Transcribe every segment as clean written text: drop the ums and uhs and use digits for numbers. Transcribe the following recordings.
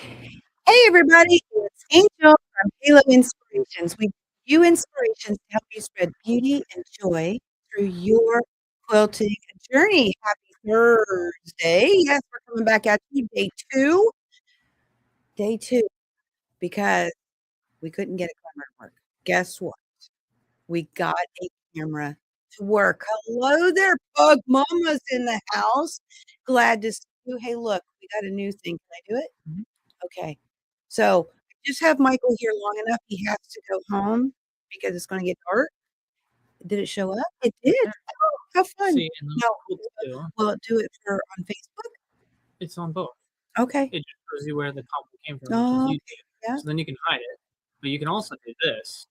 Hey everybody, it's Angel from Halo Inspirations. We give you inspirations to help you spread beauty and joy through your quilting journey. Happy Thursday. Yes, we're coming back at you day two, because we couldn't get a camera to work. Guess what? We got a camera to work. Hello there, Pug Mama's in the house. Glad to see you. Hey, look, we got a new thing. Can I do it? Okay. So just have Michael here long enough. He has to go home because it's going to get dark. Did it show up? It did. Oh, how fun. See, and Now, cool too. will it do it for on Facebook? It's on both. Okay. It just shows you where the comment came from, Oh, which is okay. YouTube. Yeah. So then you can hide it. But you can also do this,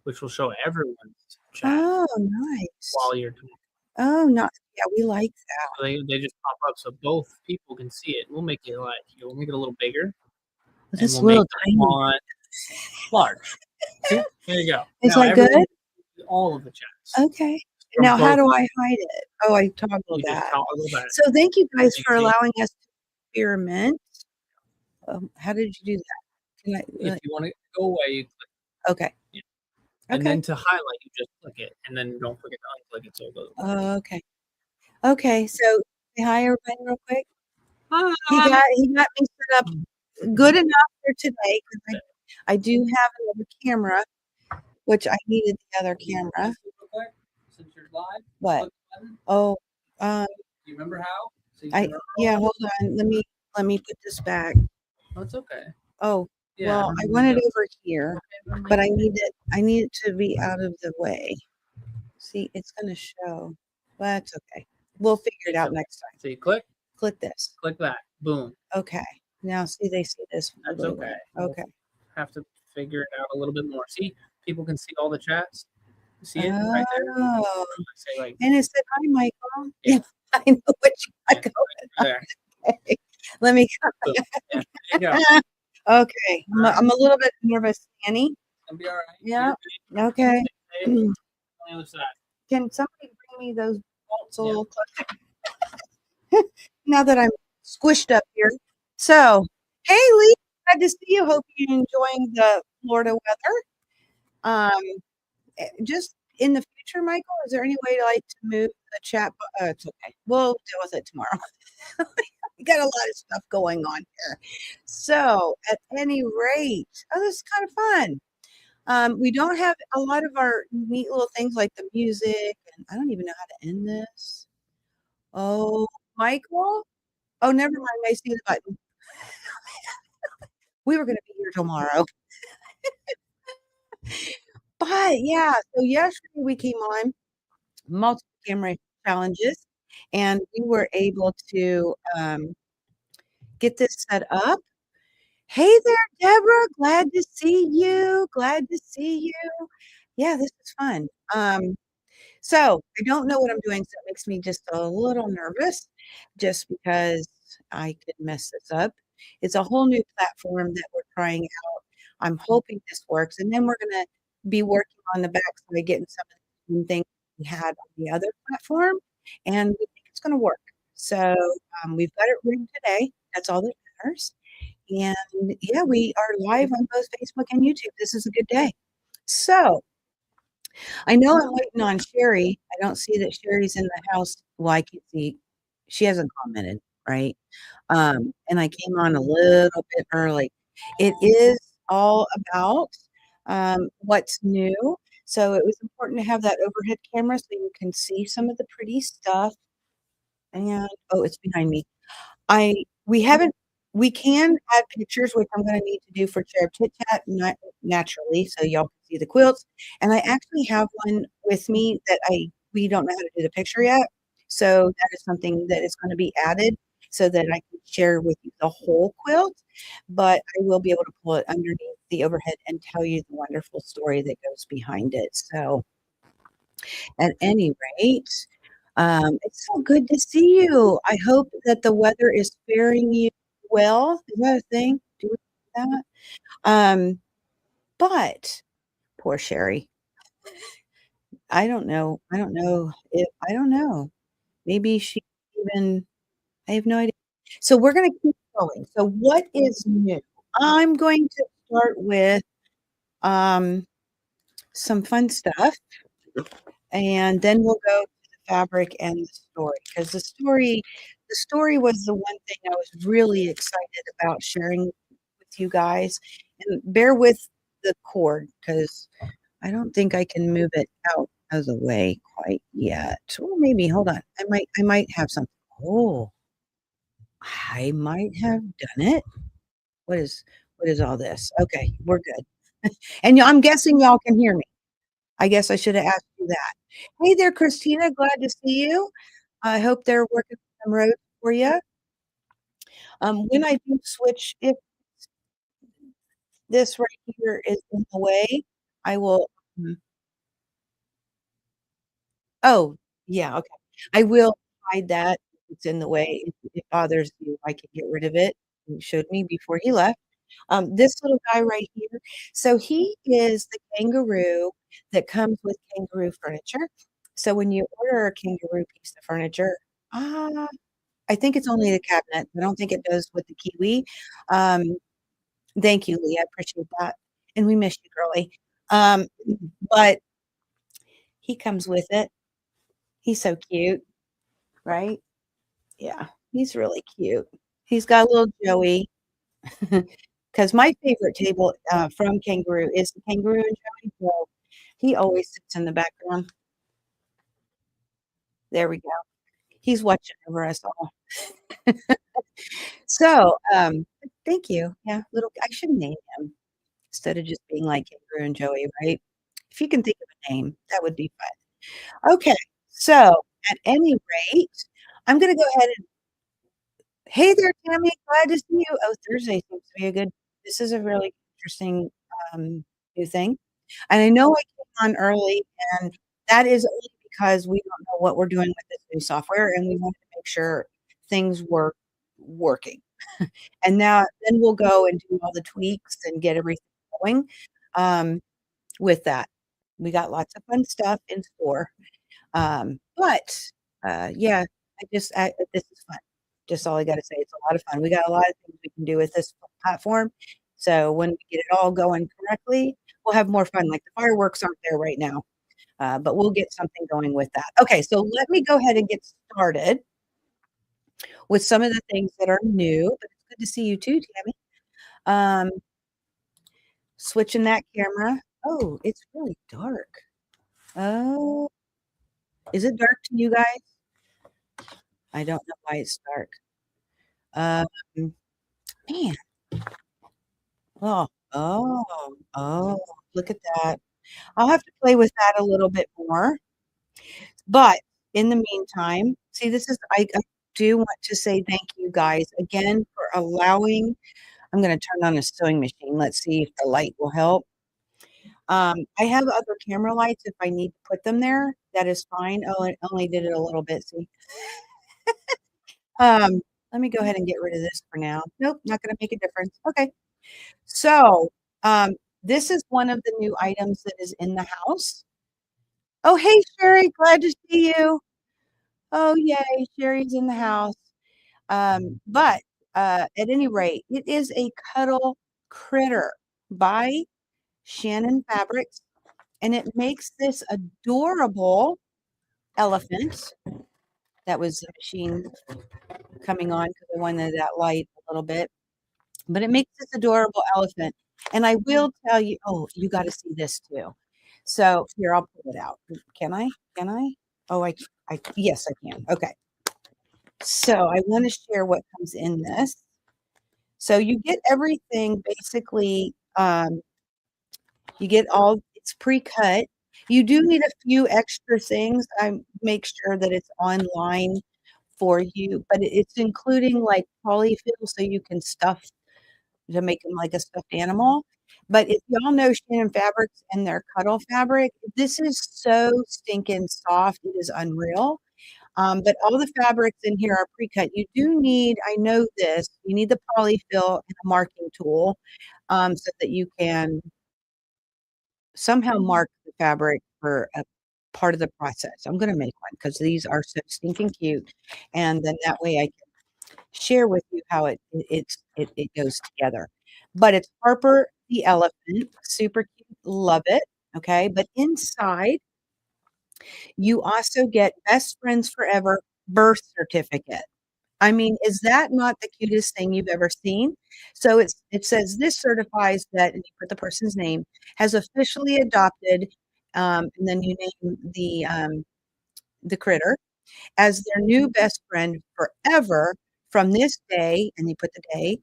which will show everyone's chat Oh, nice. while you're talking. Oh, nice. Yeah, we like that. So they just pop up so both people can see it. We'll make it we'll make it a little bigger. This And is we'll a make little the tiny. font large. See? There you go. Is now that good? everyone can see all of the chats. Okay. From Now, how both. do I hide it? Oh, I toggle You just that. toggle that. So thank you guys You for see? allowing us to experiment. How did you do that? Can I, If you want to go away, you click. okay. Yeah. And Okay. then to highlight, you just click it, and then don't forget to unclick it so it goes away. Okay. Okay. So say hi everybody real quick. Hi. He got me set up good enough for today because I do have another camera, which I needed the other camera. Super quick, since you're live. What? Oh, Do you remember how? So yeah. Hold on. Let me put this back. Oh, it's okay. Oh, Yeah, well, I want it over here, but I need it to be out of the way. See, it's gonna show. But that's okay. We'll figure it out next time. So you click this. Click that. Boom. Okay. Now see, they see this. That's okay. Okay. Have to figure it out a little bit more. See, people can see all the chats. You see it right there? Oh. Say like, And it said, "Hi, Michael." Yeah. I know what you got going on. there. Okay. Let me Boom. Yeah, there you go. Okay. I'm a little bit nervous, Annie. It'll be all right. Yeah. Okay. On the other side. Can somebody bring me those bolts a little closer? Now that I'm squished up here. So, hey, Lee, glad to see you. Hope you're enjoying the Florida weather. Just in the future, Michael, is there any way to move the chat? It's okay. We'll deal with it tomorrow. We got a lot of stuff going on here. So, at any rate, this is kind of fun. We don't have a lot of our neat little things like the music, and I don't even know how to end this. Oh, Michael? Oh, never mind. I see the button. We were going to be here tomorrow. But yeah, so yesterday we came on multiple camera challenges, and we were able to get this set up. Hey there, Deborah. Glad to see you. Glad to see you. Yeah, this is fun. So I don't know what I'm doing, so it makes me just a little nervous just because I could mess this up. It's a whole new platform that we're trying out. I'm hoping this works. And then we're going to be working on the backside, getting some of the same things we had on the other platform. And we think it's going to work. So we've got it rigged today. That's all that matters. And yeah, we are live on both Facebook and YouTube. This is a good day. So I know I'm waiting on Sherry. I don't see that Sherry's in the house. Well, I can see she hasn't commented, right? And I came on a little bit early. It is all about what's new. So it was important to have that overhead camera so you can see some of the pretty stuff. And oh, it's behind me. We haven't we can add pictures, which I'm going to need to do for Cherub Chit Chat naturally, so y'all can see the quilts. And I actually have one with me that we don't know how to do the picture yet. So that is something that is going to be added so that I can share with you the whole quilt. But I will be able to pull it underneath the overhead and tell you the wonderful story that goes behind it. So at any rate, it's so good to see you. I hope that the weather is faring you well. Is that a thing? Do we do that? But poor Sherry. I don't know. I don't know. Maybe she even, I have no idea. So we're going to keep going. So what is new? I'm going to start with um, some fun stuff, and then we'll go to the fabric and the story, because the story was the one thing I was really excited about sharing with you guys. And bear with the cord, because I don't think I can move it out of the way quite yet. Or maybe, hold on. I might have something. Oh, I might have done it. What is all this? Okay, we're good. And I'm guessing y'all can hear me. I guess I should have asked you that. Hey there, Christina. Glad to see you. I hope they're working some roads for you. When I do switch, if this right here is in the way, I will. Oh, yeah, okay. I will hide that if it's in the way. If it bothers you, I can get rid of it. He showed me before he left. This little guy right here. So he is the kangaroo that comes with kangaroo furniture. So when you order a kangaroo piece of furniture, ah, I think it's only the cabinet. I don't think it does with the kiwi. Um, thank you, Lee. I appreciate that. And we miss you, girlie. Um, but he comes with it. He's so cute, right? Yeah, he's really cute. He's got a little Joey. Because my favorite table from Kangaroo is the Kangaroo and Joey. So he always sits in the background. There we go. He's watching over us all. So thank you. Yeah, little. I should name him instead of just being like Kangaroo and Joey, right? If you can think of a name, that would be fun. Okay, so at any rate, I'm going to go ahead and hey there, Tammy. Glad to see you. Oh, Thursday seems to be a good. This is a really interesting um, new thing. And I know I came on early, and that is only because we don't know what we're doing with this new software, and we wanted to make sure things were working. And now, then we'll go and do all the tweaks and get everything going um, with that. We got lots of fun stuff in store. But yeah, this is fun. Just all I got to say, it's a lot of fun. We got a lot of things we can do with this platform. So when we get it all going correctly, we'll have more fun. Like the fireworks aren't there right now, but we'll get something going with that. Okay, so let me go ahead and get started with some of the things that are new. But it's good to see you too, Tammy. Um, switching that camera. Oh, it's really dark. Oh, is it dark to you guys? I don't know why it's dark. Um, man. Oh, look at that. I'll have to play with that a little bit more. But in the meantime, see, I do want to say thank you guys again for allowing. I'm going to turn on a sewing machine. Let's see if the light will help. I have other camera lights if I need to put them there. That is fine. Oh, I only did it a little bit. See, um, let me go ahead and get rid of this for now. Nope, not going to make a difference. Okay. So, this is one of the new items that is in the house. Oh, hey, Sherry, glad to see you. Oh, yay, Sherry's in the house. But at any rate, it is a cuddle critter by Shannon Fabrics, and it makes this adorable elephant. That was the machine coming on because I wanted that light a little bit. But it makes this adorable elephant. And I will tell you, oh, you got to see this too. So here, I'll pull it out. Can I? Can I? Oh, yes, I can. Okay. So I want to share what comes in this. So you get everything basically, you get all, it's pre-cut. You do need a few extra things. I make sure that it's online for you, but it's including like polyfill so you can stuff to make them like a stuffed animal. But if y'all know Shannon Fabrics and their cuddle fabric, this is so stinking soft. It is unreal. But all the fabrics in here are pre-cut. You do need, I know this, you need the polyfill and a marking tool so that you can somehow mark the fabric for a part of the process. I'm going to make one because these are so stinking cute. And then that way I can share with you how it goes together. But it's Harper the elephant, super cute, love it. Okay, but inside you also get best friends forever birth certificate. I mean, is that not the cutest thing you've ever seen? So it says this certifies that, and you put the person's name, has officially adopted, and then you name the critter as their new best friend forever from this day, and you put the day.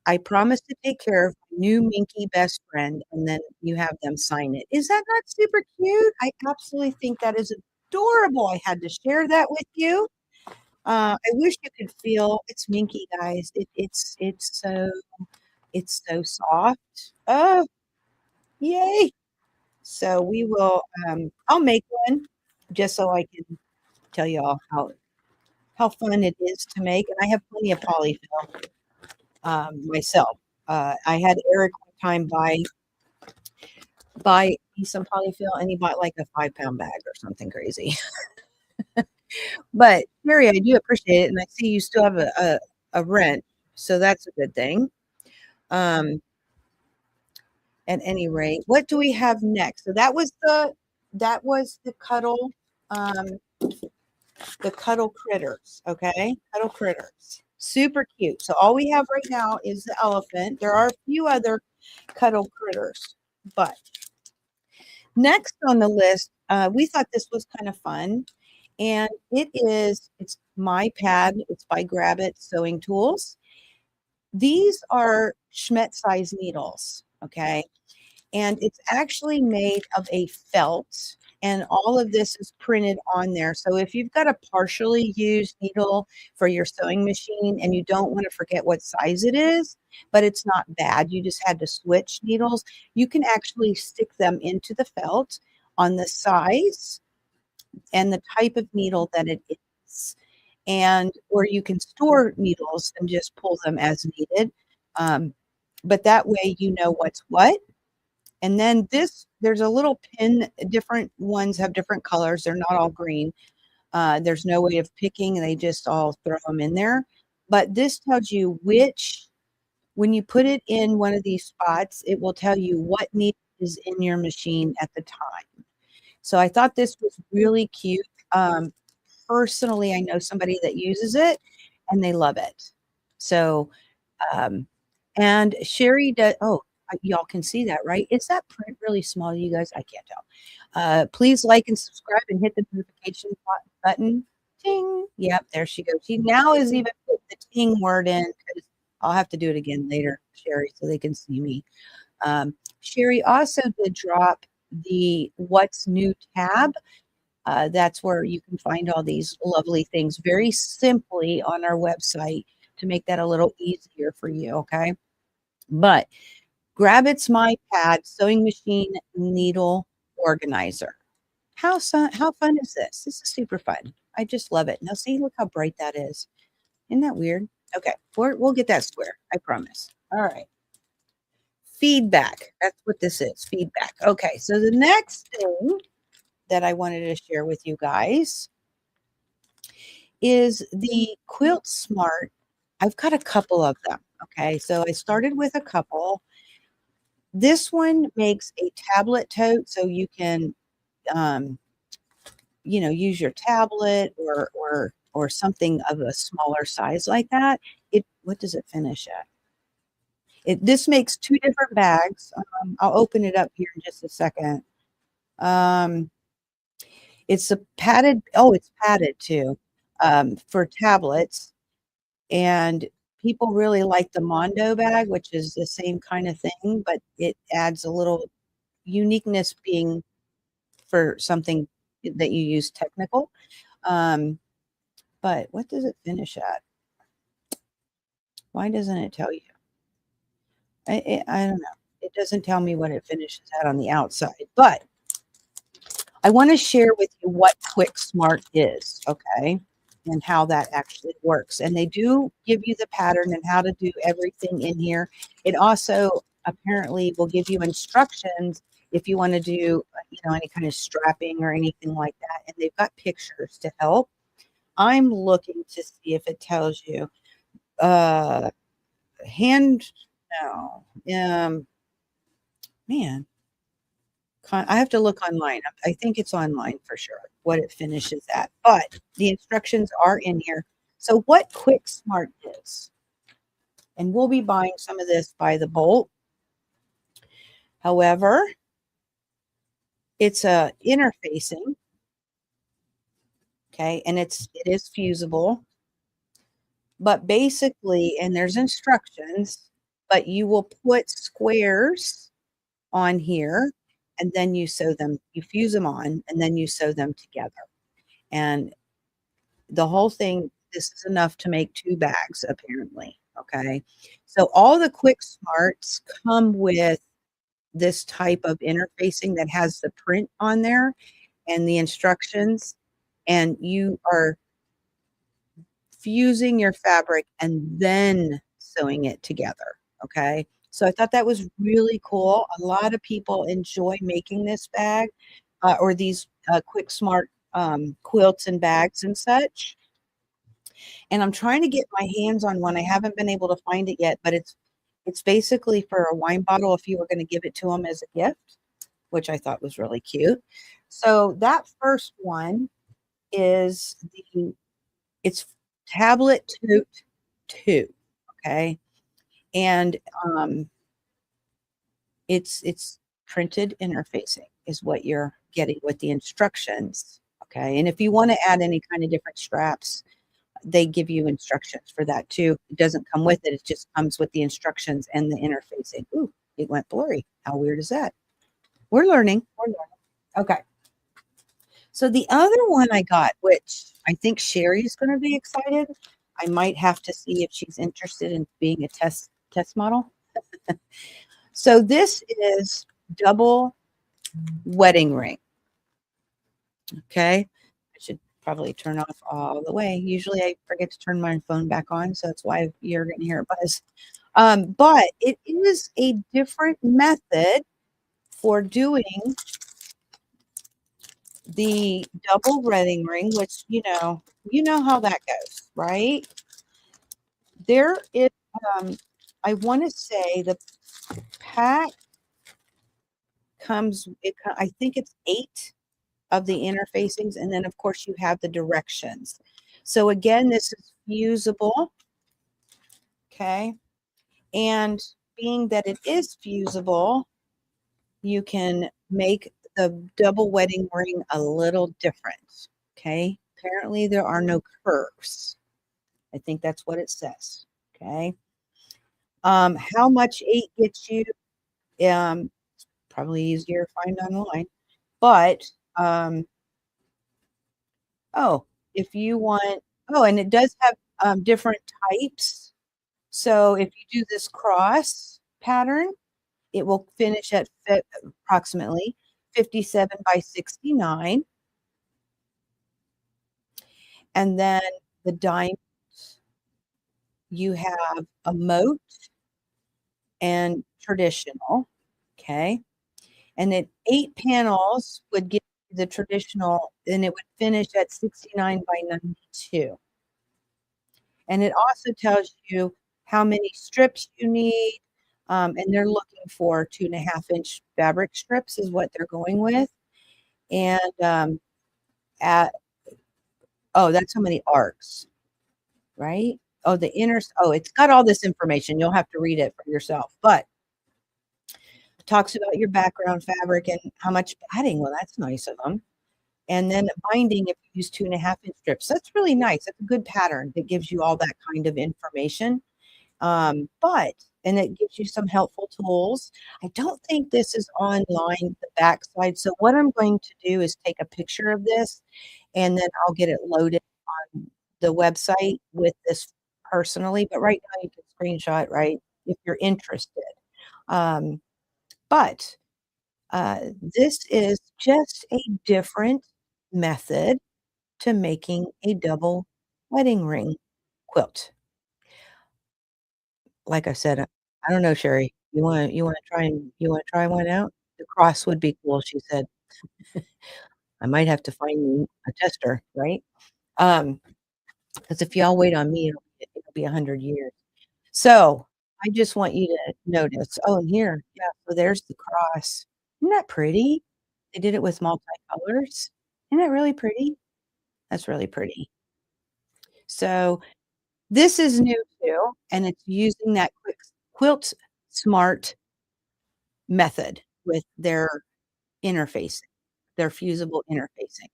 I promise to take care of my new minky best friend, and then you have them sign it. Is that not super cute? I absolutely think that is adorable. I had to share that with you. I wish you could feel it's minky, guys. It's so soft. Oh, yay! So we will. I'll make one just so I can tell you all how fun it is to make, and I have plenty of polyfill myself. I had Eric one time buy me some polyfill, and he bought like a 5 pound bag or something crazy. But Mary, I do appreciate it, and I see you still have a rent, so that's a good thing. Um, at any rate, what do we have next? So that was um, the cuddle critters. Okay, cuddle critters, super cute. So all we have right now is the elephant. There are a few other cuddle critters, but next on the list, we thought this was kind of fun, and it's my pad. It's by Grab It Sewing Tools. These are Schmet size needles, okay? And it's actually made of a felt, and all of this is printed on there. So if you've got a partially used needle for your sewing machine and you don't want to forget what size it is, but it's not bad, you just had to switch needles, you can actually stick them into the felt on the size and the type of needle that it is. And or you can store needles and just pull them as needed. Um, but that way you know what's what. And then there's a little pin. Different ones have different colors. They're not all green. There's no way of picking. They just all throw them in there. But this tells you when you put it in one of these spots, it will tell you what needle is in your machine at the time. So I thought this was really cute. Personally, I know somebody that uses it and they love it. So, um, and Sherry does, oh, y'all can see that, right? Is that print really small, you guys? I can't tell. Please like and subscribe and hit the notification button. Ting. Yep, there she goes. She now is even put the ting word in because I'll have to do it again later, Sherry, so they can see me. Sherry also did drop the What's New tab. That's where you can find all these lovely things very simply on our website to make that a little easier for you. Okay. But Grab It's My Pad Sewing Machine Needle Organizer. How fun is this? This is super fun. I just love it. Now, see, look how bright that is. Isn't that weird? Okay. We'll get that square. I promise. All right. Feedback. That's what this is. Feedback. Okay. So the next thing that I wanted to share with you guys is the Quilt Smart. I've got a couple of them. Okay, so I started with a couple. This one makes a tablet tote, so you can, um, use your tablet or something of a smaller size like that. What does it finish at? This makes two different bags. I'll open it up here in just a second. It's a padded. Oh, it's padded too, for tablets. And people really like the Mondo bag, which is the same kind of thing, but it adds a little uniqueness being for something that you use technical. Um, but what does it finish at? Why doesn't it tell you? I don't know. It doesn't tell me what it finishes at on the outside, but I want to share with you what Quick Smart is, okay, and how that actually works. And they do give you the pattern and how to do everything in here. It also apparently will give you instructions if you want to do, any kind of strapping or anything like that. And they've got pictures to help. I'm looking to see if it tells you. uh, hand no, man, I have to look online. I think it's online for sure what it finishes at, but the instructions are in here. So what Quick Smart is, and we'll be buying some of this by the bolt. However, it's a interfacing, okay, and it is fusible. But basically, and there's instructions, but you will put squares on here and then you sew them, you fuse them on, and then you sew them together. And the whole thing, this is enough to make 2 bags, apparently. Okay. So all the Quick Smarts come with this type of interfacing that has the print on there and the instructions, and you are fusing your fabric and then sewing it together. Okay. So I thought that was really cool. A lot of people enjoy making this bag or these Quick Smart quilts and bags and such. And I'm trying to get my hands on one. I haven't been able to find it yet, but it's basically for a wine bottle if you were going to give it to them as a gift, which I thought was really cute. So that first one is it's tablet tote 2, okay? And it's printed interfacing is what you're getting with the instructions, okay? And if you want to add any kind of different straps, they give you instructions for that too. It doesn't come with it. It just comes with the instructions and the interfacing. Ooh, it went blurry. How weird is that? We're learning. We're learning. Okay. So the other one I got, which I think Sherry's going to be excited. I might have to see if she's interested in being a test model. So this is double wedding ring. Okay. I should probably turn off all the way. Usually I forget to turn my phone back on, so that's why you're going to hear it buzz. But it is a different method for doing the double wedding ring, which you know how that goes, right? There is, I want to say the pack comes, I think it's 8 of the interfacings, and then of course you have the directions. So again, this is fusible, okay? And being that it is fusible, you can make the double wedding ring a little different, okay? Apparently there are no curves. I think that's what it says, okay? How much 8 gets you? Probably easier to find online, but oh, if you want, oh, and it does have different types. So if you do this cross pattern, it will finish at approximately 57 by 69. And then the diamonds, you have a moat and traditional. Okay. And then 8 panels would give you the traditional, and it would finish at 69 by 92. And it also tells you how many strips you need. And they're looking for 2.5-inch fabric strips is what they're going with. And at, oh, that's how many arcs, right? Oh, the inner, oh, it's got all this information. You'll have to read it for yourself. But it talks about your background fabric and how much padding. Well, that's nice of them. And then binding if you use 2.5-inch strips. That's really nice. That's a good pattern that gives you all that kind of information. And it gives you some helpful tools. I don't think this is online, the backside. So what I'm going to do is take a picture of this and then I'll get it loaded on the website with this personally. But right now you can screenshot, right, if you're interested. Um, but this is just a different method to making a double wedding ring quilt. Like I said, I don't know, Sherry. You wanna try one out? The cross would be cool, she said. I might have to find you a tester, right? Because if y'all wait on me, it'll be it'll be 100 years. So, I just want you to notice, oh, and here, yeah, so there's the cross. Isn't that pretty? They did it with multicolors. Isn't that really pretty? That's really pretty. So, this is new too, and it's using that Quilt Smart method with their interfacing, their fusible interfacing.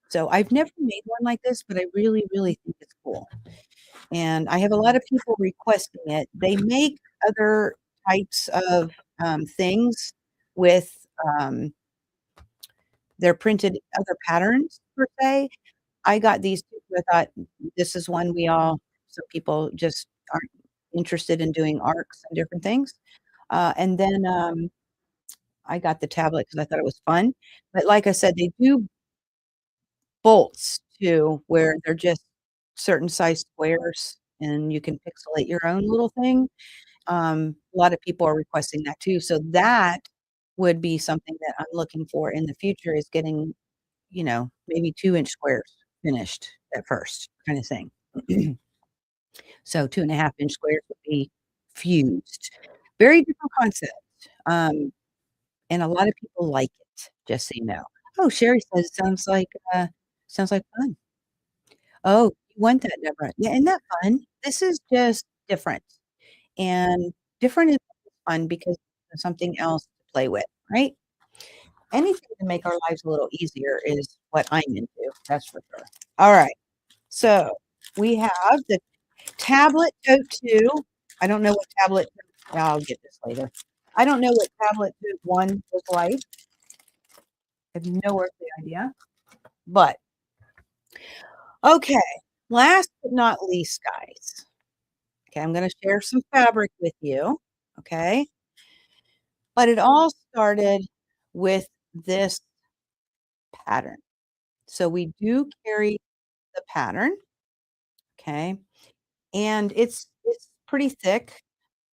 So, I've never made one like this, but I really, really think it's cool. And I have a lot of people requesting it. They make other types of things with um, their printed other patterns per se. I got these two. I thought this is one some people just aren't interested in doing arcs and different things. And then I got the tablet because I thought it was fun. But like I said, they do bolts too, where they're just certain size squares and you can pixelate your own little thing. A lot of people are requesting that too. So that would be something that I'm looking for in the future is getting, maybe 2-inch squares finished at first kind of thing. So 2.5-inch squares would be fused. Very different concept. And a lot of people like it, just so you know. Oh, Sherry says sounds like fun. Oh, you want that, Deborah. Yeah, isn't that fun? This is just different. And different is fun because there's something else to play with, right? Anything to make our lives a little easier is what I'm into, that's for sure. All right. So we have the tablet tote 2. I don't know what tablet, I'll get this later. I don't know what tablet tote 1 was like. I have no earthly idea. But okay, last but not least, guys. Okay, I'm going to share some fabric with you. Okay. But it all started with this pattern. So we do carry the pattern. Okay. And it's pretty thick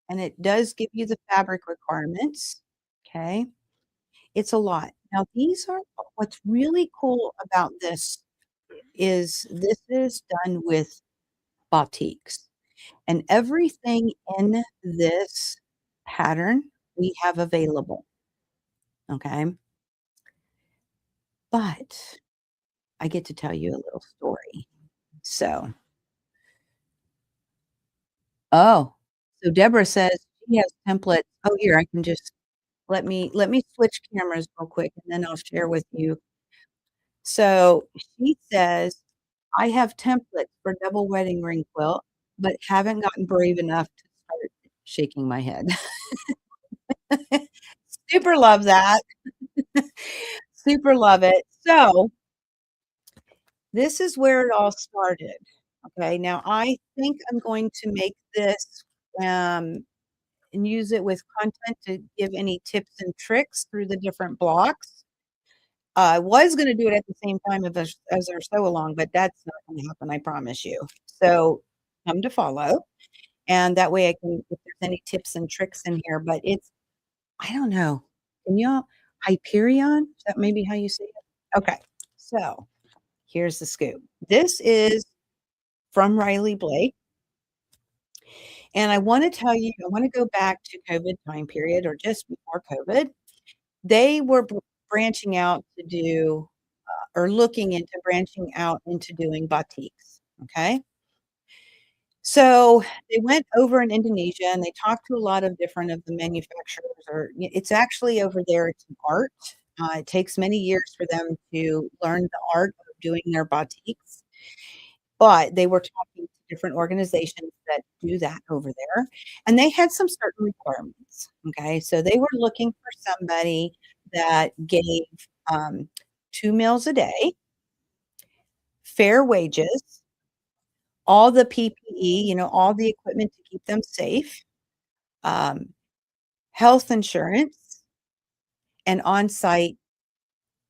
and it does give you the fabric requirements. Okay. It's a lot. Now what's really cool about this is done with batiks. And everything in this pattern we have available. Okay. But I get to tell you a little story. So, oh, so Deborah says she has templates. Oh, here, I can just let me switch cameras real quick and then I'll share with you. So she says, I have templates for double wedding ring quilt, but haven't gotten brave enough to start shaking my head. Super love that. Super love it. So this is where it all started. Okay, now I think I'm going to make this and use it with content to give any tips and tricks through the different blocks. I was going to do it at the same time as our sew along, but that's not going to happen, I promise you. So come to follow. And that way I can, if there's any tips and tricks in here, but I don't know. Can y'all, Hyperion? Is that maybe how you say it? Okay. So here's the scoop. This is from Riley Blake. And I want to tell you, I want to go back to COVID time period or just before COVID. They were branching out to do or looking into branching out into doing batiks. Okay. So they went over in Indonesia and they talked to a lot of different of the manufacturers, or it's actually over there, it's an art. It takes many years for them to learn the art of doing their batiks. But they were talking to different organizations that do that over there, and they had some certain requirements. Okay, so they were looking for somebody that gave 2 meals a day, fair wages, all the PPE, all the equipment to keep them safe, um, health insurance, and on-site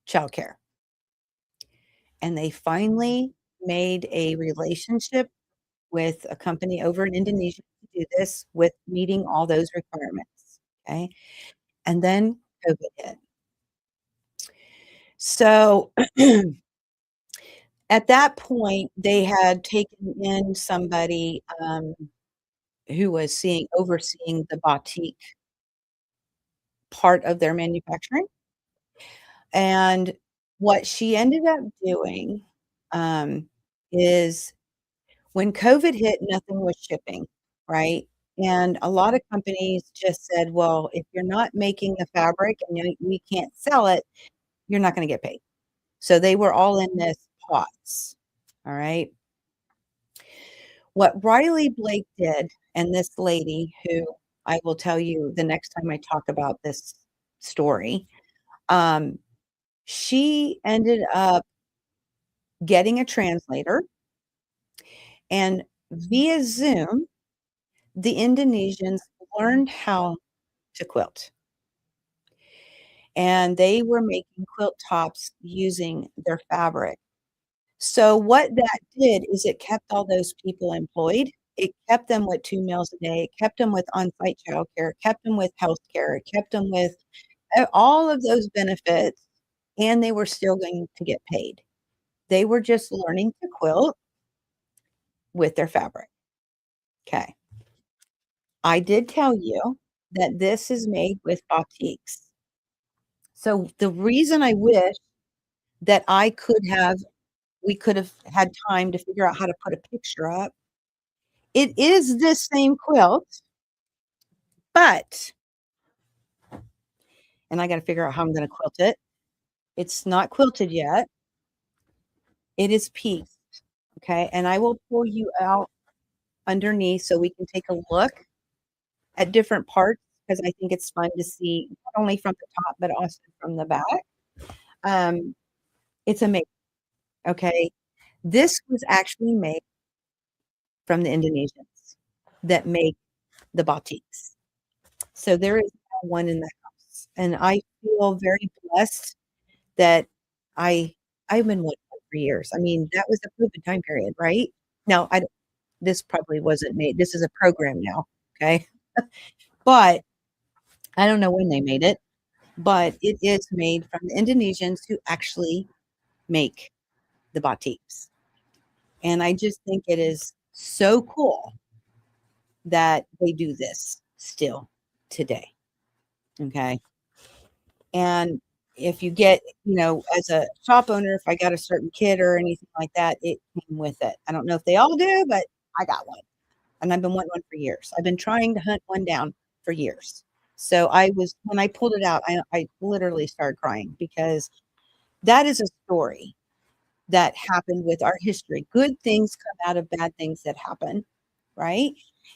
childcare. And they finally made a relationship with a company over in Indonesia to do this with meeting all those requirements. Okay. And then COVID hit. So At that point, they had taken in somebody who was overseeing the batik part of their manufacturing. And what she ended up doing um, is when COVID hit, nothing was shipping, right? And a lot of companies just said, well, if you're not making the fabric and we can't sell it, you're not going to get paid. So they were all in this pots. All right. What Riley Blake did, and this lady who I will tell you the next time I talk about this story, um, she ended up getting a translator, and via Zoom, the Indonesians learned how to quilt. And they were making quilt tops using their fabric. So what that did is it kept all those people employed. It kept them with 2 meals a day. It kept them with on-site childcare. It kept them with health care. It kept them with all of those benefits, and they were still going to get paid. They were just learning to quilt with their fabric. Okay. I did tell you that this is made with batiks. So the reason I wish that we could have had time to figure out how to put a picture up. It is this same quilt, but, and I got to figure out how I'm going to quilt it. It's not quilted yet. It is pieced. Okay. And I will pull you out underneath so we can take a look at different parts because I think it's fun to see not only from the top, but also from the back. It's amazing. Okay. This was actually made from the Indonesians that make the batiks. So there is one in the house. And I feel very blessed that I I've been one for years. I mean, that was the COVID time period, right? Now, this probably wasn't made. This is a program now, okay? But I don't know when they made it, but it is made from the Indonesians who actually make the batiks. And I just think it is so cool that they do this still today. Okay. And if you get, as a shop owner, if I got a certain kit or anything like that, it came with it. I don't know if they all do, but I got one. And I've been wanting one for years. I've been trying to hunt one down for years. So when I pulled it out, I literally started crying because that is a story that happened with our history. Good things come out of bad things that happen, right?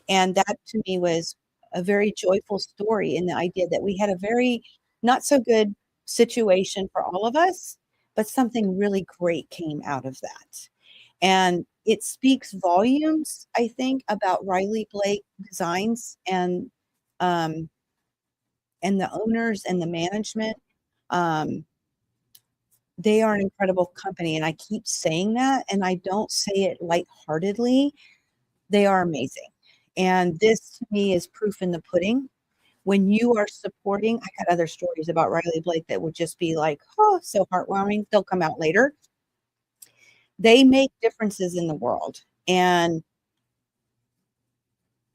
And that to me was a very joyful story in the idea that we had a very not so good situation for all of us, but something really great came out of that. And it speaks volumes, I think, about Riley Blake Designs um, and the owners and the management. Um, they are an incredible company, and I keep saying that, and I don't say it lightheartedly. They are amazing. And this to me is proof in the pudding. When you are supporting, I got other stories about Riley Blake that would just be like, oh, so heartwarming. They'll come out later. They make differences in the world. And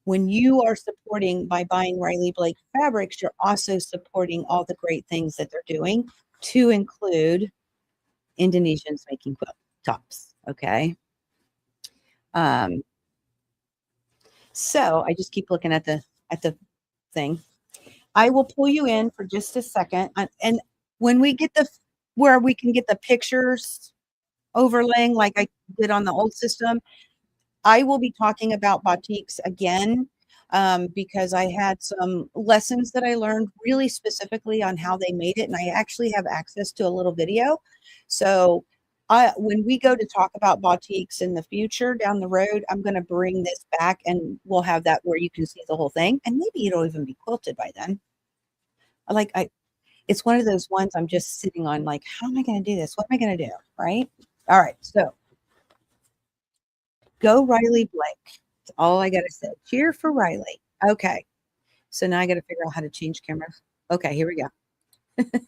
when you are supporting by buying Riley Blake fabrics, you're also supporting all the great things that they're doing, to include Indonesians making quilt tops. Okay. Um, so I just keep looking at the thing. I will pull you in for just a second. And when we get where we can get the pictures overlaying like I did on the old system, I will be talking about batiks again because I had some lessons that I learned really specifically on how they made it. And I actually have access to a little video. So when we go to talk about batiks in the future down the road, I'm going to bring this back and we'll have that where you can see the whole thing. And maybe it'll even be quilted by then. It's one of those ones I'm just sitting on like, how am I going to do this? What am I going to do? Right. All right. So go Riley Blake. That's all I got to say. Cheer for Riley. Okay. So now I got to figure out how to change cameras. Okay. Here we go.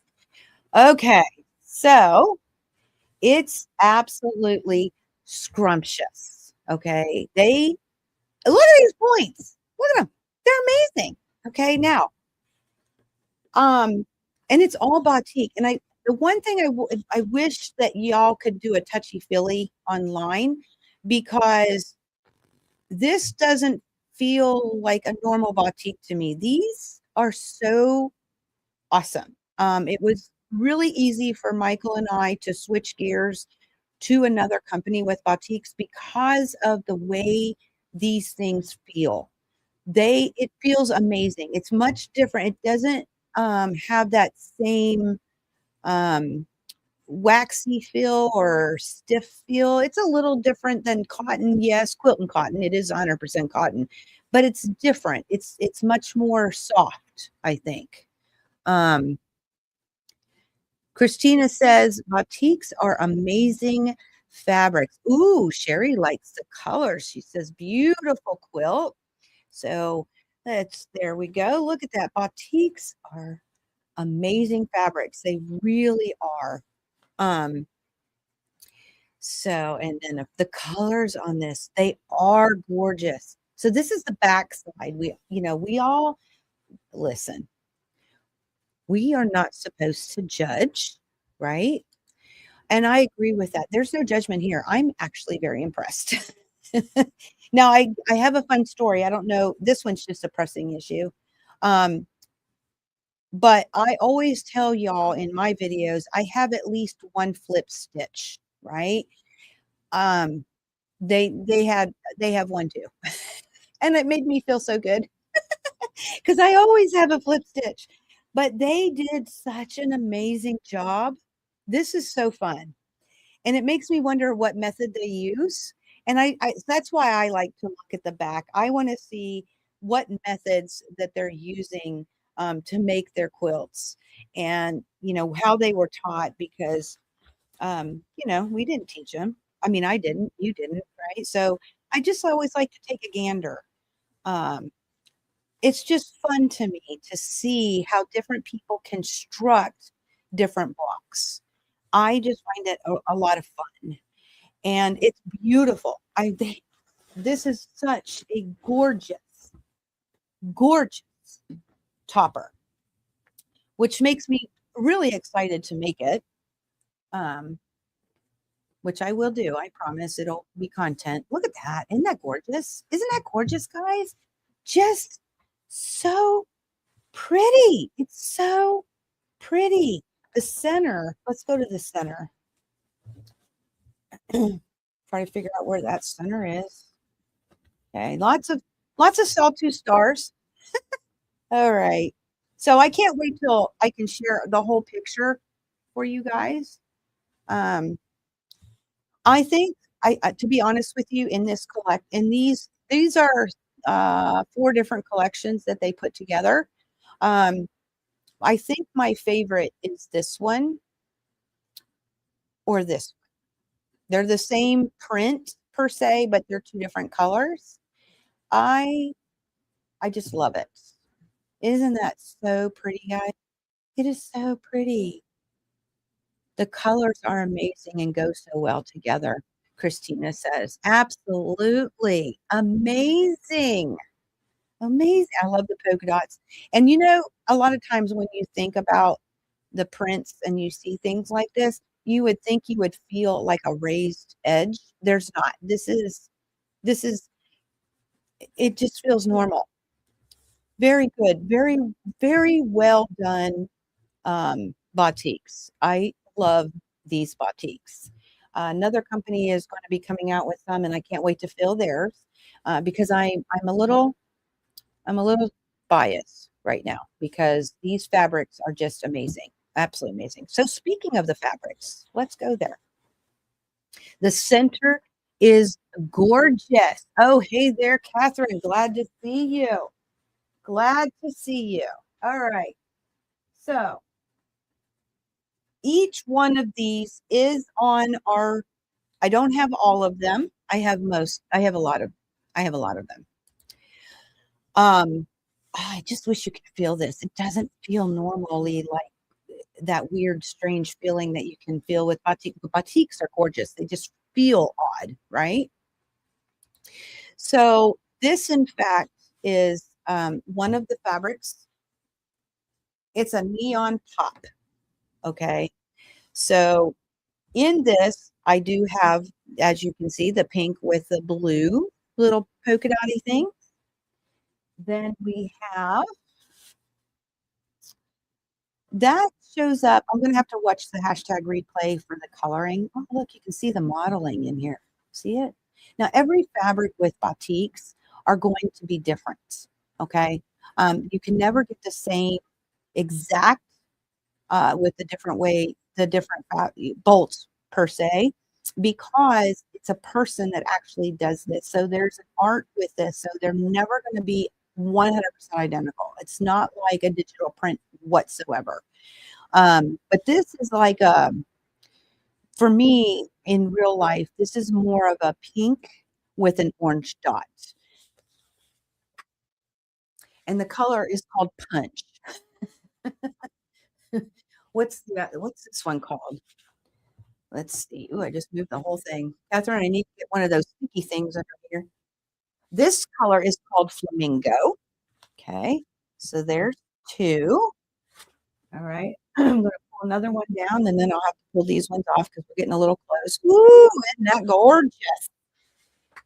Okay. So It's absolutely scrumptious. Okay. They look at these points. Look at them. They're amazing. Okay. Now, um, and it's all batik. And the one thing I wish that y'all could do a touchy feely online because this doesn't feel like a normal batik to me. These are so awesome. It was really easy for Michael and I to switch gears to another company with batiks because of the way these things feel. It feels amazing. It's much different. It doesn't have that same um, waxy feel or stiff feel. It's a little different than cotton. Yes, quilting cotton. It is 100% cotton, but it's different. It's much more soft, I think. Um, Christina says batiks are amazing fabrics. Ooh, Sherry likes the colors. She says beautiful quilt. So there we go. Look at that. Batiks are amazing fabrics. They really are. Um, and then the colors on this, they are gorgeous. So this is the back side. We all listen. We are not supposed to judge, right? And I agree with that. There's no judgment here. I'm actually very impressed. Now, I have a fun story. I don't know. This one's just a pressing issue. Um, but I always tell y'all in my videos, I have at least one flip stitch, right? Um, they have one too. And it made me feel so good because I always have a flip stitch. But they did such an amazing job. This is so fun. And it makes me wonder what method they use. And that's why I like to look at the back. I want to see what methods that they're using to make their quilts and, how they were taught because, we didn't teach them. I mean, I didn't, you didn't, right? So I just always like to take a gander. Um, it's just fun to me to see how different people construct different blocks. I just find it a lot of fun and it's beautiful. I think this is such a gorgeous, gorgeous topper, which makes me really excited to make it. Um, which I will do. I promise it'll be content. Look at that. Isn't that gorgeous? Isn't that gorgeous, guys? Just so pretty. It's so pretty. The center, let's go to the center. Try to figure out where that center is. Okay, lots of sawtooth stars. All right. So I can't wait till I can share the whole picture for you guys. I think to be honest with you, in these are 4 different collections that they put together. Um, I think my favorite is this one or this. They're the same print per se, but they're 2 different colors. I just love it. Isn't that so pretty, guys? It is so pretty. The colors are amazing and go so well together, Christina says. Absolutely. Amazing. Amazing. I love the polka dots. And a lot of times when you think about the prints and you see things like this, you would think you would feel like a raised edge. There's not. This is it just feels normal. Very good. Very, very well done batiks. I love these batiks. Another company is going to be coming out with some, and I can't wait to fill theirs because I'm a little biased right now because these fabrics are just amazing, absolutely amazing. So speaking of the fabrics, let's go there. The center is gorgeous. Oh, hey there, Catherine. Glad to see you. Glad to see you. All right. So each one of these is on our, I don't have all of them. I have a lot of them. I just wish you could feel this. It doesn't feel normally like that weird, strange feeling that you can feel with batik. Batiks are gorgeous. They just feel odd, right? So this, in fact, is one of the fabrics. It's a neon pop. Okay. So in this, I do have, as you can see, the pink with the blue little polka dotty thing. Then we have that shows up. I'm going to have to watch the hashtag replay for the coloring. Oh, look, you can see the modeling in here. See it? Now, every fabric with batiks are going to be different. Okay. You can never get the same exact with the different way, the different bolts per se, because it's a person that actually does this. So there's an art with this. So they're never going to be 100% identical. It's not like a digital print whatsoever. But this is like for me in real life, this is more of a pink with an orange dot. And the color is called Punch. What's this one called? Let's see. Ooh, I just moved the whole thing. Catherine, I need to get one of those sticky things under here. This color is called Flamingo. Okay. So there's two. All right. I'm going to pull another one down and then I'll have to pull these ones off because we're getting a little close. Ooh, isn't that gorgeous?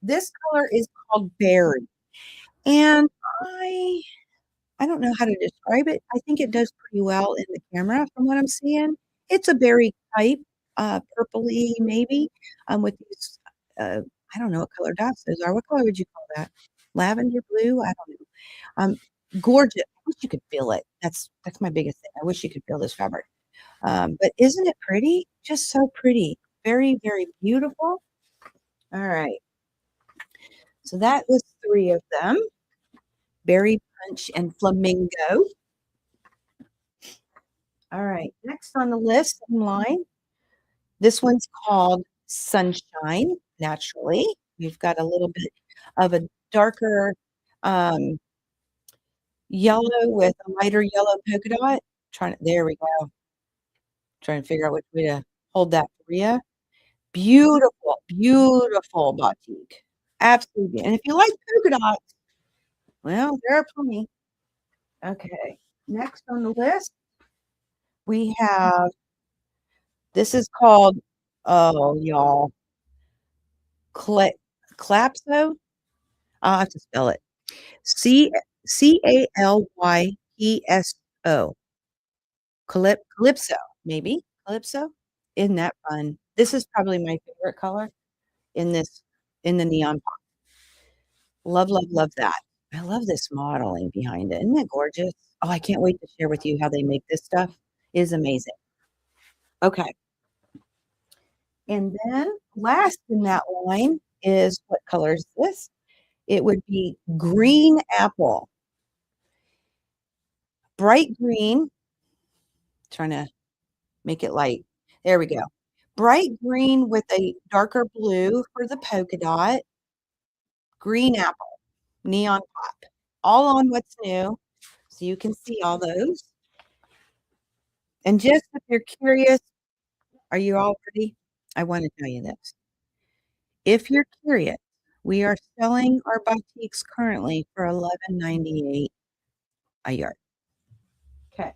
This color is called Berry. And I don't know how to describe it. I think it does pretty well in the camera from what I'm seeing. It's a berry type, purpley maybe, with these, I don't know what color dots those are. What color would you call that? Lavender blue? I don't know. Gorgeous. I wish you could feel it. That's my biggest thing. I wish you could feel this fabric. But isn't it pretty? Just so pretty. Very, very beautiful. All right. So that was three of them. Berry Punch and Flamingo. All right, next on the list in line, this one's called Sunshine, naturally. We've got a little bit of a darker yellow with a lighter yellow polka dot. There we go. Trying to figure out which way to hold that for you. Beautiful, beautiful batik. Absolutely. And if you like polka dots, well, there are plenty. Okay, next on the list, we have, this is called, oh, y'all, Clapso. I'll have to spell it. C Calypso. Calypso, maybe. Calypso. Isn't that fun? This is probably my favorite color in this in the neon pop. Love, love, love that. I love this modeling behind it. Isn't it gorgeous? Oh, I can't wait to share with you how they make this stuff. It is amazing. Okay. And then last in that line is, what color is this? It would be green apple. Bright green. Trying to make it light. There we go. Bright green with a darker blue for the polka dot. Green apple. Neon pop. All on What's New. So you can see all those. And just if you're curious, are you all ready? I want to tell you this. If you're curious, we are selling our batiks currently for $11.98 a yard. Okay.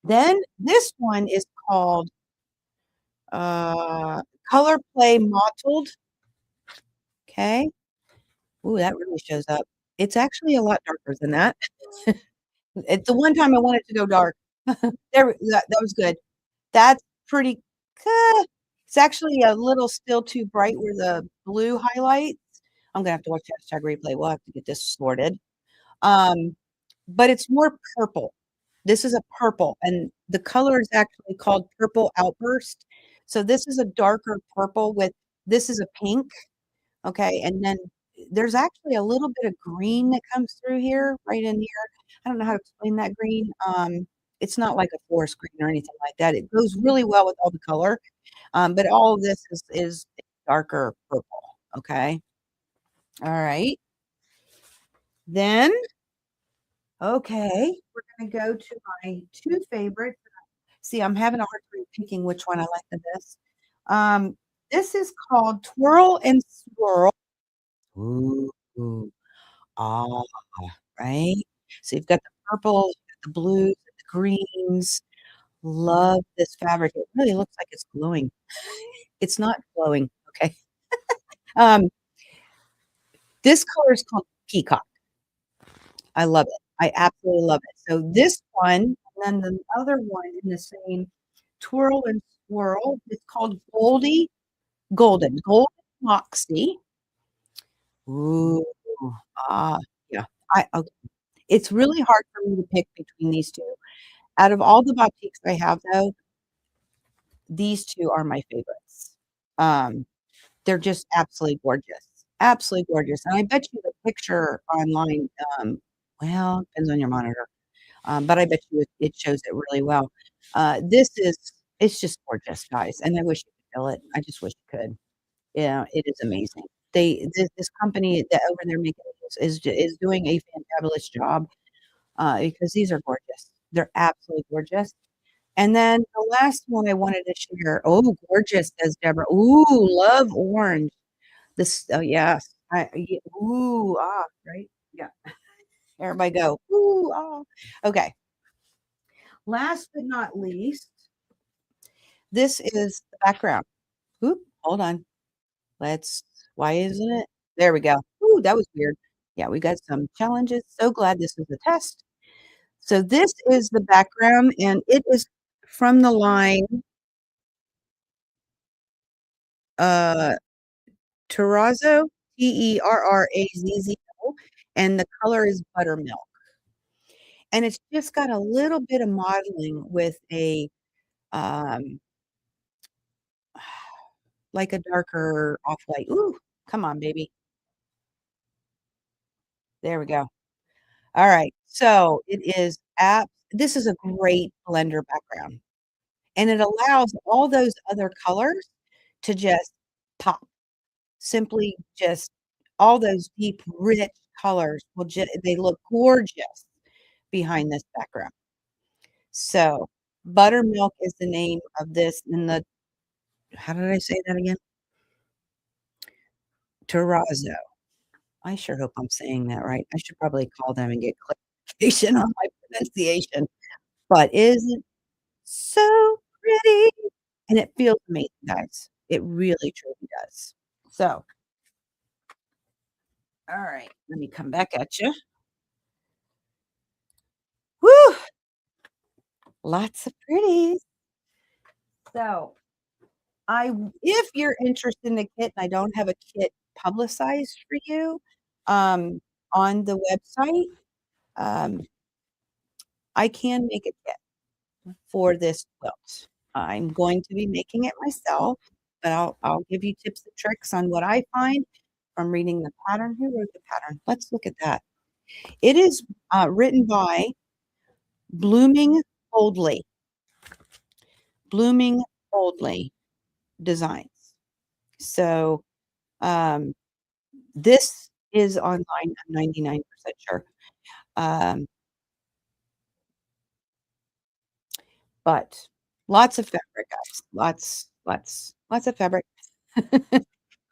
Then this one is called Color Play Mottled. Okay. Ooh, that really shows up. It's actually a lot darker than that. It's the one time I wanted to go dark. That was good. That's pretty good. It's actually a little still too bright where the blue highlights. I'm gonna have to watch the hashtag replay. We'll have to get this sorted. But it's more purple. This is a purple, and the color is actually called Purple Outburst. So this is a darker purple with, this is a pink. Okay, and then there's actually a little bit of green that comes through here, right in here. I don't know how to explain that green. It's not like a forest green or anything like that. It goes really well with all the color. But all of this is darker purple. Okay. All right. Then Okay, we're gonna go to my two favorites. See, I'm having a hard time picking which one I like the best. Um, this is called Twirl and Swirl. Ooh, ah, right? So you've got the purples, the blues, the greens. Love this fabric. It really looks like it's glowing. It's not glowing, okay? Um, this color is called Peacock. I love it. I absolutely love it. So this one, and then the other one in the same Twirl and Swirl, it's called Golden Moxie. Ooh, ah, yeah. Okay. It's really hard for me to pick between these two. Out of all the boutiques I have, though, these two are my favorites. Um, they're just absolutely gorgeous. And I bet you the picture online, well, depends on your monitor, but I bet you it shows it really well. This is it's just gorgeous, guys, and I wish you could feel it. I just wish you could. Yeah, it is amazing. This company that over there making this is doing a fantabulous job, because these are gorgeous. They're absolutely gorgeous. And then the last one I wanted to share. Oh, gorgeous, says Deborah. Ooh, love orange. This, oh yes. Ooh, ah, right? Yeah. Everybody go. Ooh, ah. Okay. Last but not least, this is the background. Oop, hold on. Let's, why isn't it? There we go. Ooh, that was weird. Yeah, we got some challenges. So glad this is a test. So this is the background, and it is from the line uh Terrazzo, Terrazzo, and the color is buttermilk. And it's just got a little bit of modeling with a um like a darker off-white. Ooh, come on, baby. There we go. All right. So it is app. This is a great blender background. And it allows all those other colors to just pop. Simply just all those deep, rich colors will just they look gorgeous behind this background. So buttermilk is the name of this in the how did I say that again? Terrazzo. I sure hope I'm saying that right. I should probably call them and get clarification on my pronunciation. But isn't so pretty? And it feels amazing, guys. It really truly does. So, all right, let me come back at you. Woo! Lots of pretties. So, if you're interested in the kit and I don't have a kit publicized for you, um, on the website, um, I can make a kit for this quilt. I'm going to be making it myself, but I'll give you tips and tricks on what I find from reading the pattern. Who wrote the pattern? Let's look at that. It is written by Blooming Boldly. Blooming Boldly Designs. So um, this is online. I'm 99% sure. Um, but lots of fabric, guys. Lots of fabric.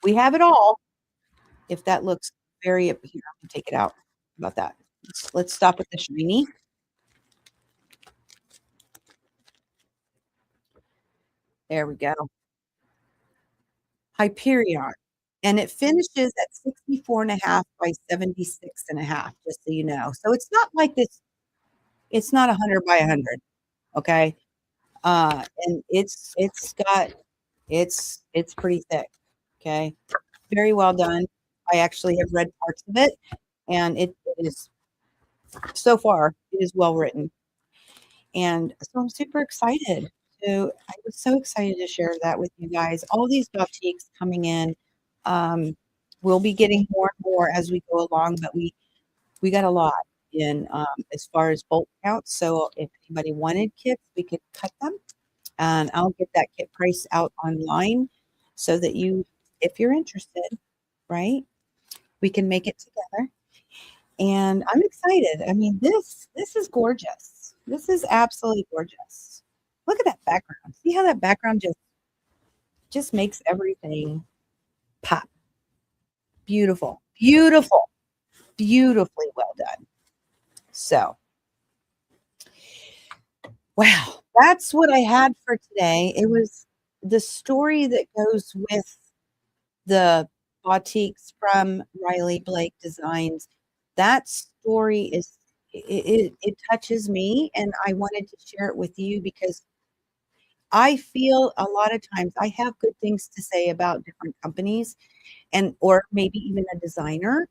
We have it all. If that looks very up here, I'm gonna take it out. How about that? Let's stop with the shiny. There we go. Hyperion. And it finishes at 64 and a half by 76 and a half, just so you know. So it's not like this, it's not 100 by 100. Okay. And it's pretty thick. Okay. Very well done. I actually have read parts of it, and it is so far it is well written. And so I'm super excited I was so excited to share that with you guys. All these boutiques coming in. Um, we'll be getting more and more as we go along, but we got a lot in as far as bulk counts. So if anybody wanted kits, we could cut them, and I'll get that kit price out online so that if you're interested, right, we can make it together. And I'm excited. I mean, this is gorgeous. This is absolutely gorgeous. Look at that background. See how that background just makes everything pop. Beautiful. Beautiful. Beautifully well done. So, wow, that's what I had for today. It was the story that goes with the bautiques from Riley Blake Designs. That story is it touches me, and I wanted to share it with you because I feel a lot of times I have good things to say about different companies and or maybe even a designer.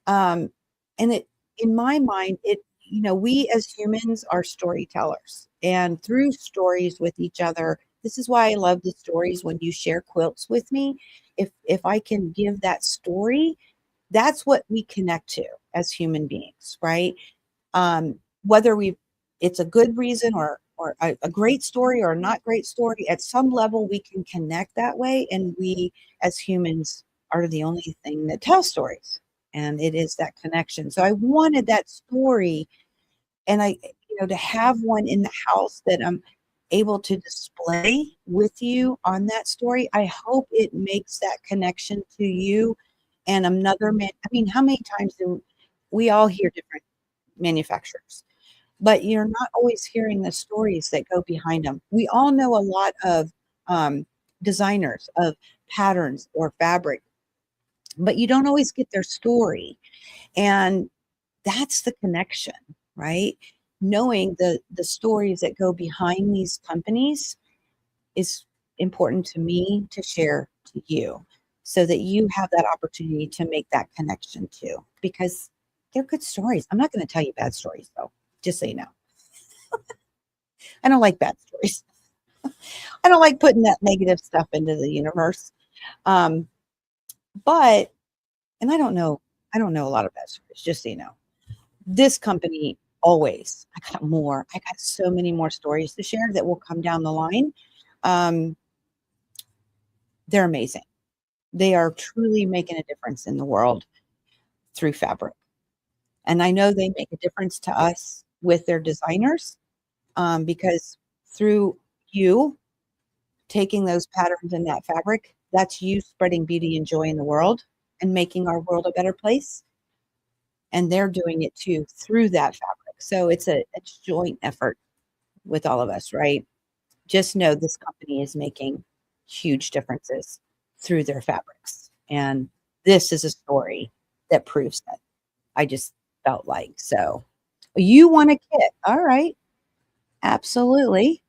Um, and it in my mind, it we as humans are storytellers, and through stories with each other, this is why I love the stories when you share quilts with me. If I can give that story, that's what we connect to as human beings, right? Whether we it's a good reason or a great story or a not great story, at some level we can connect that way, and we as humans are the only thing that tell stories, and it is that connection. So I wanted that story, and to have one in the house that I'm able to display with you on that story. I hope it makes that connection to you and another man. I mean, how many times do we all hear different manufacturers, but you're not always hearing the stories that go behind them. We all know a lot of designers of patterns or fabric, but you don't always get their story. And that's the connection, right? Knowing the stories that go behind these companies is important to me to share to you so that you have that opportunity to make that connection too, because they're good stories. I'm not going to tell you bad stories though, just so you know. I don't like bad stories. I don't like putting that negative stuff into the universe. Um, but and I don't know a lot of bad stories, just so you know. This company always, I got more. I got so many more stories to share that will come down the line. Um, they're amazing. They are truly making a difference in the world through fabric. And I know they make a difference to us with their designers, because through you taking those patterns in that fabric, that's you spreading beauty and joy in the world and making our world a better place. And they're doing it too through that fabric. So it's a joint effort with all of us, right? Just know this company is making huge differences through their fabrics. And this is a story that proves that. I just felt like so. You want a kit? All right, absolutely.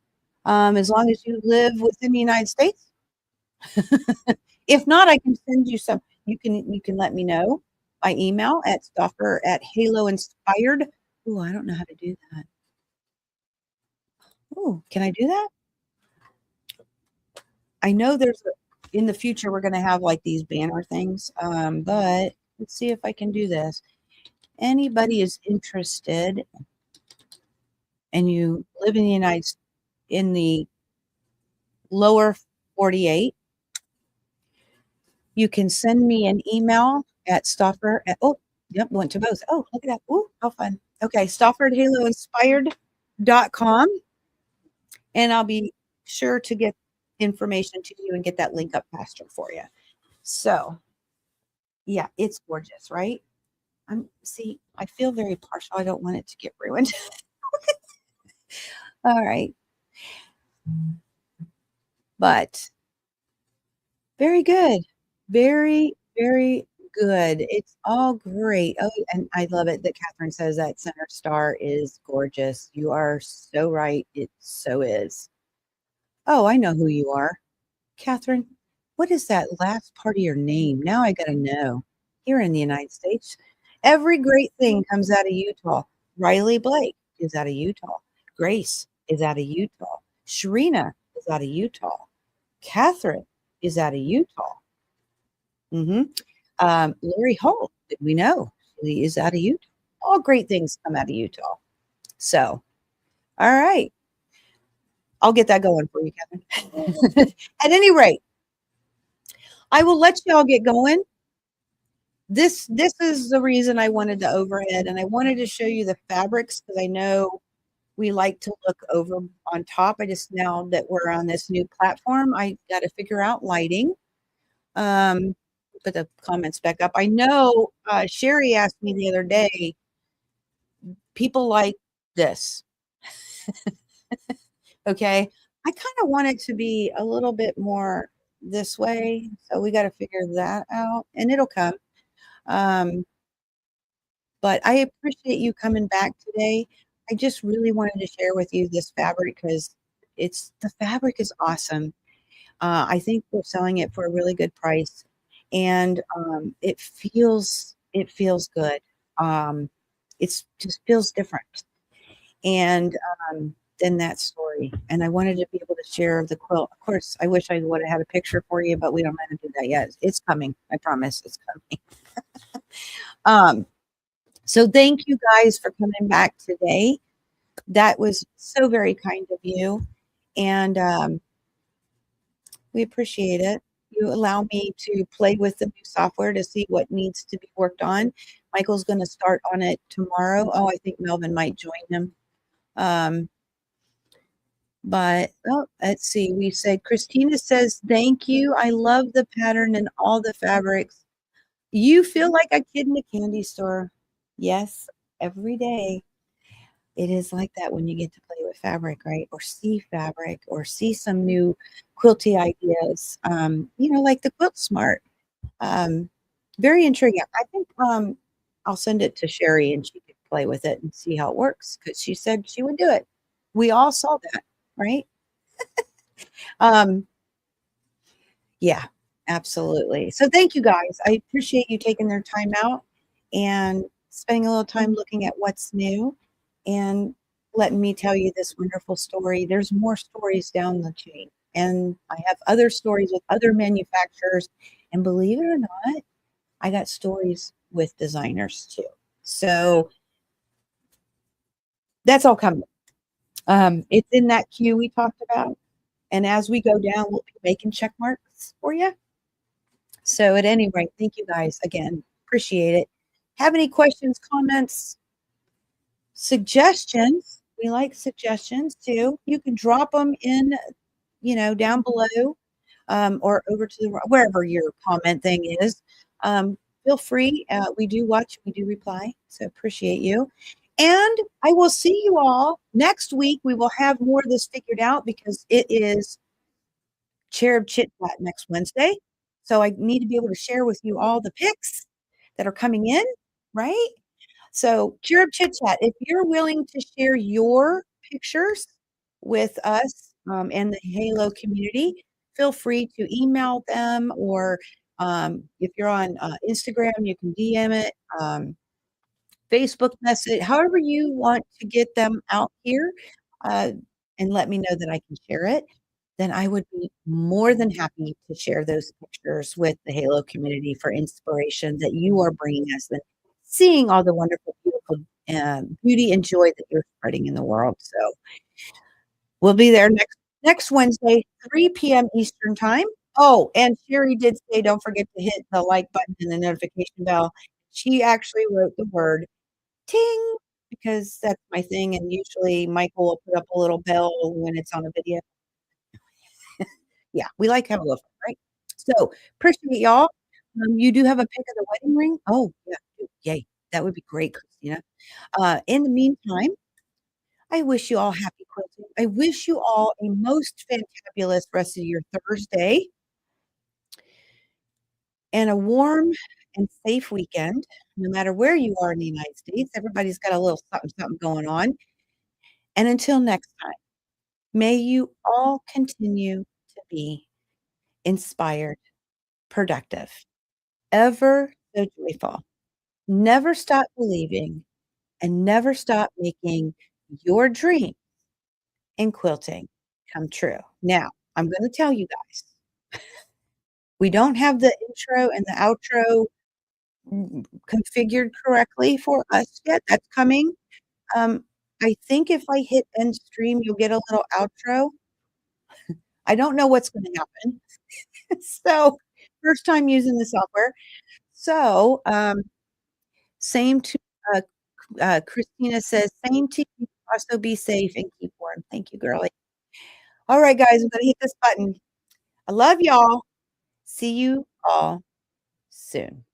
As long as you live within the United States. If not, I can send you some. You can let me know by email at stoffer at Halo Inspired. Oh, I don't know how to do that. Oh, can I do that? I know in the future we're going to have like these banner things, but let's see if I can do this. Anybody is interested and you live in the in the lower 48, you can send me an email at stoffer at oh, yep, went to both. Oh, look at that. Oh, how fun. Okay, stoffer at haloinspired.com, and I'll be sure to get information to you and get that link up faster for you. So yeah, it's gorgeous, right? I feel very partial. I don't want it to get ruined. All right. But very good. Very, very good. It's all great. Oh, and I love it that Catherine says that center star is gorgeous. You are so right. It so is. Oh, I know who you are. Catherine, what is that last part of your name? Now I got to know. Here in the United States, every great thing comes out of Utah. Riley Blake is out of Utah. Grace is out of Utah. Sharina is out of Utah. Catherine is out of Utah. hmm Lori Holt, we know, she is out of Utah. All great things come out of Utah. So, all right. I'll get that going for you, Catherine. At any rate, I will let y'all get going. this is the reason I wanted the overhead, and I wanted to show you the fabrics because I know we like to look over on top. I just now that we're on this new platform, I got to figure out lighting. Um, put the comments back up. I know Sherry asked me the other day, people like this. Okay. I kind of want it to be a little bit more this way. So we got to figure that out and it'll come. Um, but I appreciate you coming back today. I just really wanted to share with you this fabric because the fabric is awesome. I think we're selling it for a really good price, and it feels good. It's just feels different, and than that story. And I wanted to be able to share the quilt. Of course, I wish I would have had a picture for you, but we don't have to do that yet. It's coming. I promise, it's coming. Um, so thank you guys for coming back today. That was so very kind of you, and we appreciate it. You allow me to play with the new software to see what needs to be worked on. Michael's going to start on it tomorrow. Oh, I think Melvin might join him. Um, but oh, let's see. We said Christina says thank you. I love the pattern and all the fabrics. You feel like a kid in a candy store. Yes, every day. It is like that when you get to play with fabric, right? Or see fabric or see some new quilty ideas. Like the Quilt Smart. Um, very intriguing. I think I'll send it to Sherry and she could play with it and see how it works because she said she would do it. We all saw that, right? Um, yeah, absolutely. So thank you guys. I appreciate you taking their time out and spending a little time looking at what's new and letting me tell you this wonderful story. There's more stories down the chain. And I have other stories with other manufacturers. And believe it or not, I got stories with designers too. So that's all coming. It's in that queue we talked about. And as we go down, we'll be making check marks for you. So at any rate, thank you guys again. Appreciate it. Have any questions, comments, suggestions? We like suggestions too. You can drop them in, down below or over to the wherever your comment thing is. Feel free. We do watch, we do reply. So appreciate you. And I will see you all next week. We will have more of this figured out because it is Cherub Chit Chat next Wednesday. So I need to be able to share with you all the pics that are coming in, right? So Cherub Chit Chat, if you're willing to share your pictures with us and the Halo community, feel free to email them or if you're on Instagram, you can DM it, Facebook message, however you want to get them out here uh, and let me know that I can share it then I would be more than happy to share those pictures with the Halo community for inspiration that you are bringing us and seeing all the wonderful, beautiful beauty and joy that you're spreading in the world. So we'll be there next Wednesday, 3 p.m. Eastern time. Oh, and Sherry did say don't forget to hit the like button and the notification bell. She actually wrote the word ting because that's my thing. And usually Michael will put up a little bell when it's on a video. Yeah, we like having a little fun, right? So appreciate y'all. You do have a pic of the wedding ring? Oh, yeah. Yay. That would be great, Christina. In the meantime, I wish you all happy quilting. I wish you all a most fantabulous rest of your Thursday and a warm and safe weekend, no matter where you are in the United States. Everybody's got a little something, something going on. And until next time, may you all continue to be inspired, productive, ever so joyful. Never stop believing and never stop making your dream in quilting come true. Now, I'm going to tell you guys, we don't have the intro and the outro configured correctly for us yet. That's coming. Um, I think if I hit end stream, you'll get a little outro. I don't know what's going to happen. So, first time using the software. So, same to, uh, Christina says, "Same to you, also be safe and keep warm." Thank you, girlie. Alright, guys, I'm gonna hit this button. I love y'all. See you all soon.